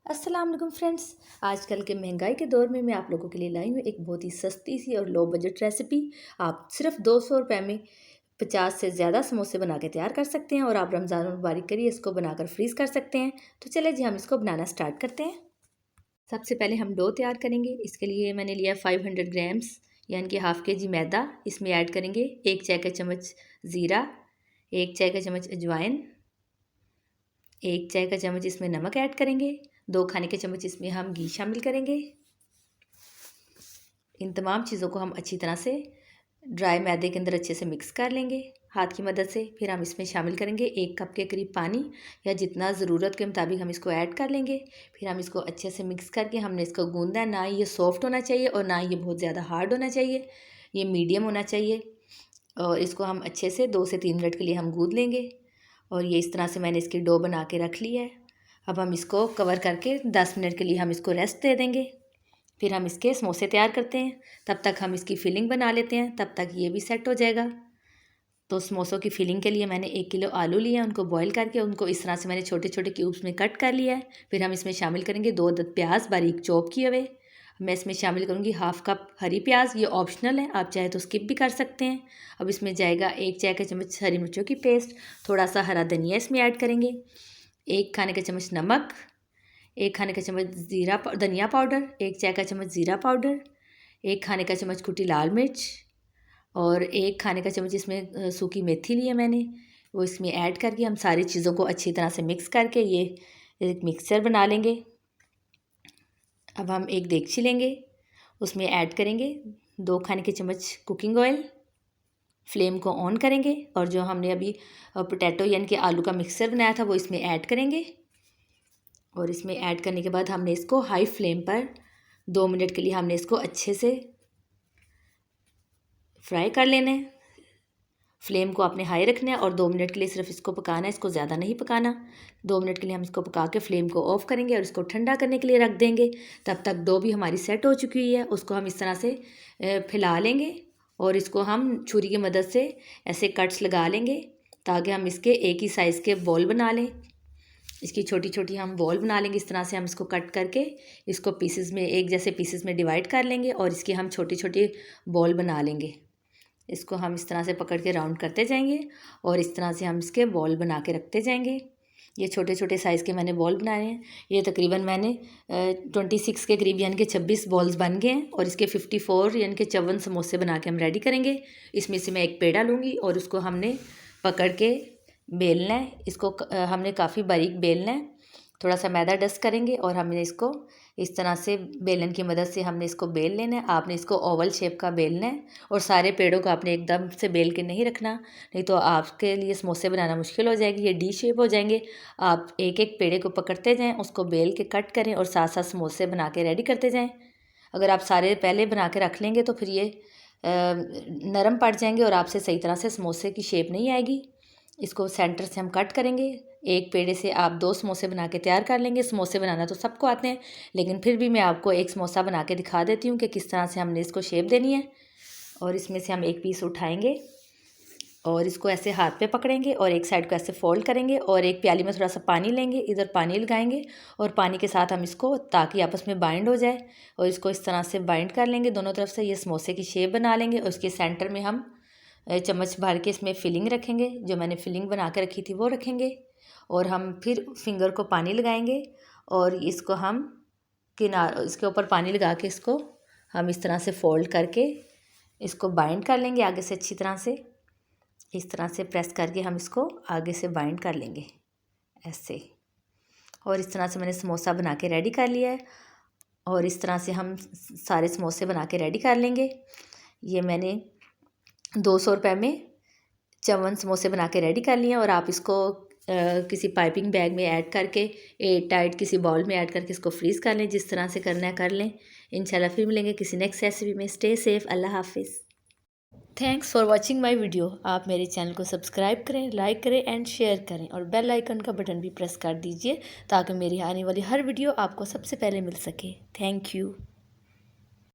अस्सलाम वालेकुम फ्रेंड्स। आजकल के महंगाई के दौर में मैं आप लोगों के लिए लाई हूँ एक बहुत ही सस्ती सी और लो बजट रेसिपी। आप सिर्फ 200 रुपये में 50 से ज़्यादा समोसे बना के तैयार कर सकते हैं और आप रमज़ान मुबारक के लिए इसको बनाकर फ्रीज़ कर सकते हैं। तो चले जी हम इसको बनाना स्टार्ट करते हैं। सबसे पहले हम डो तैयार करेंगे। इसके लिए मैंने लिया 500 ग्राम्स यानी कि हाफ़ के जी मैदा। इसमें ऐड करेंगे 1 चाय का चम्मच ज़ीरा, 1 चाय का चम्मच अजवाइन, 1 चाय का चम्मच इसमें नमक ऐड करेंगे, 2 खाने के चम्मच इसमें हम घी शामिल करेंगे। इन तमाम चीज़ों को हम अच्छी तरह से ड्राई मैदे के अंदर अच्छे से मिक्स कर लेंगे हाथ की मदद से। फिर हम इसमें शामिल करेंगे 1 कप के करीब पानी या जितना ज़रूरत के मुताबिक हम इसको ऐड कर लेंगे। फिर हम इसको अच्छे से मिक्स करके हमने इसको गूंदना है। ना ये सॉफ्ट होना चाहिए और ना ये बहुत ज़्यादा हार्ड होना चाहिए, ये मीडियम होना चाहिए। और इसको हम अच्छे से 2 से 3 मिनट के लिए हम गूंद लेंगे। और ये इस तरह से मैंने इसकी डो बना के रख ली है। अब हम इसको कवर करके 10 मिनट के लिए हम इसको रेस्ट दे देंगे। फिर हम इसके समोसे तैयार करते हैं। तब तक हम इसकी फिलिंग बना लेते हैं, तब तक ये भी सेट हो जाएगा। तो समोसों की फिलिंग के लिए मैंने 1 किलो आलू लिए हैं, उनको बॉईल करके उनको इस तरह से मैंने छोटे छोटे क्यूब्स में कट कर लिया है। फिर हम इसमें शामिल करेंगे 2 अदद प्याज बारीक चॉप किए हुए। मैं इसमें शामिल करूँगी हाफ़ कप हरी प्याज, ये ऑप्शनल है, आप चाहे तो स्किप भी कर सकते हैं। अब इसमें जाएगा 1 चाय का चम्मच हरी मिर्चों की पेस्ट, थोड़ा सा हरा धनिया इसमें ऐड करेंगे, 1 खाने का चम्मच नमक, 1 खाने का चम्मच धनिया पाउडर, 1 चाय का चम्मच ज़ीरा पाउडर, 1 खाने का चम्मच कुटी लाल मिर्च और 1 खाने का चम्मच इसमें सूखी मेथी ली है मैंने, वो इसमें ऐड करके हम सारी चीज़ों को अच्छी तरह से मिक्स करके ये एक मिक्सचर बना लेंगे। अब हम एक देगची लेंगे, उसमें ऐड करेंगे 2 खाने के चम्मच कुकिंग ऑयल। फ्लेम को ऑन करेंगे और जो हमने अभी पोटैटो यानी कि आलू का मिक्सचर बनाया था वो इसमें ऐड करेंगे। और इसमें ऐड करने के बाद हमने इसको हाई फ्लेम पर 2 मिनट के लिए हमने इसको अच्छे से फ्राई कर लेना है। फ्लेम को आपने हाई रखना है और 2 मिनट के लिए सिर्फ इसको पकाना है, इसको ज़्यादा नहीं पकाना। 2 मिनट के लिए हम इसको पका के फ्लेम को ऑफ़ करेंगे और इसको ठंडा करने के लिए रख देंगे। तब तक डो भी हमारी सेट हो चुकी हुई है, उसको हम इस तरह से फैला लेंगे और इसको हम छुरी की मदद से ऐसे कट्स लगा लेंगे ताकि हम इसके एक ही साइज़ के बॉल बना लें। इसकी छोटी छोटी हम बॉल बना लेंगे। इस तरह से हम इसको कट करके इसको पीसेस में एक जैसे पीसेस में डिवाइड कर लेंगे और इसकी हम छोटी छोटी बॉल बना लेंगे। इसको हम इस तरह से पकड़ के राउंड करते जाएंगे और इस तरह से हम इसके बॉल बना के रखते जाएंगे। ये छोटे छोटे साइज़ के मैंने बॉल बनाए हैं। ये तकरीबन मैंने 26 के करीब यानी कि 26 बॉल्स बन गए हैं और इसके 54 यानी कि 54 समोसे बना के हम रेडी करेंगे। इसमें से मैं एक पेड़ा लूँगी और उसको हमने पकड़ के बेलना है। इसको हमने काफ़ी बारीक बेलना है। थोड़ा सा मैदा डस्ट करेंगे और हमने इसको इस तरह से बेलन की मदद से हमने इसको बेल लेना है। आपने इसको ओवल शेप का बेलना है और सारे पेड़ों को आपने एकदम से बेल के नहीं रखना, नहीं तो आपके लिए समोसे बनाना मुश्किल हो जाएगी, ये डी शेप हो जाएंगे। आप एक एक पेड़े को पकड़ते जाएं, उसको बेल के कट करें और साथ साथ समोसे बना के रेडी करते जाएं। अगर आप सारे पहले बना के रख लेंगे तो फिर ये नरम पड़ जाएंगे और आपसे सही तरह से समोसे की शेप नहीं आएगी। इसको सेंटर से हम कट करेंगे। एक पेड़े से आप 2 समोसे बना के तैयार कर लेंगे। समोसे बनाना तो सबको आते हैं, लेकिन फिर भी मैं आपको एक समोसा बना के दिखा देती हूँ कि किस तरह से हमने इसको शेप देनी है। और इसमें से हम एक पीस उठाएंगे और इसको ऐसे हाथ पे पकड़ेंगे और एक साइड को ऐसे फोल्ड करेंगे और एक प्याली में थोड़ा सा पानी लेंगे, इधर पानी लगाएंगे और पानी के साथ हम इसको ताकि आपस में बाइंड हो जाए और इसको इस तरह से बाइंड कर लेंगे दोनों तरफ से। ये समोसे की शेप बना लेंगे और उसके सेंटर में हम चम्मच भर के इसमें फिलिंग रखेंगे। जो मैंने फिलिंग बना के रखी थी वो रखेंगे और हम फिर फिंगर को पानी लगाएंगे और इसको हम इसके ऊपर पानी लगा के इसको हम इस तरह से फोल्ड करके इसको बाइंड कर लेंगे आगे से अच्छी तरह से। इस तरह से प्रेस करके हम इसको आगे से बाइंड कर लेंगे ऐसे। और इस तरह से मैंने समोसा बना के रेडी कर लिया है और इस तरह से हम सारे समोसे बना के रेडी कर लेंगे। ये मैंने 200 रुपये में 54 समोसे बना के रेडी कर लिए हैं और आप इसको किसी पाइपिंग बैग में ऐड करके एयर टाइट किसी बाउल में ऐड करके इसको फ्रीज़ कर लें। जिस तरह से करना है कर लें। इंशाल्लाह फिर मिलेंगे किसी नेक्स्ट रेसिपी में। स्टे सेफ, अल्लाह हाफिज़। Thanks for watching my video. आप मेरे चैनल को सब्सक्राइब करें, लाइक करें एंड शेयर करें और बेल आइकन का बटन भी प्रेस कर दीजिए ताकि मेरी आने वाली हर वीडियो आपको सबसे पहले मिल सके। Thank you.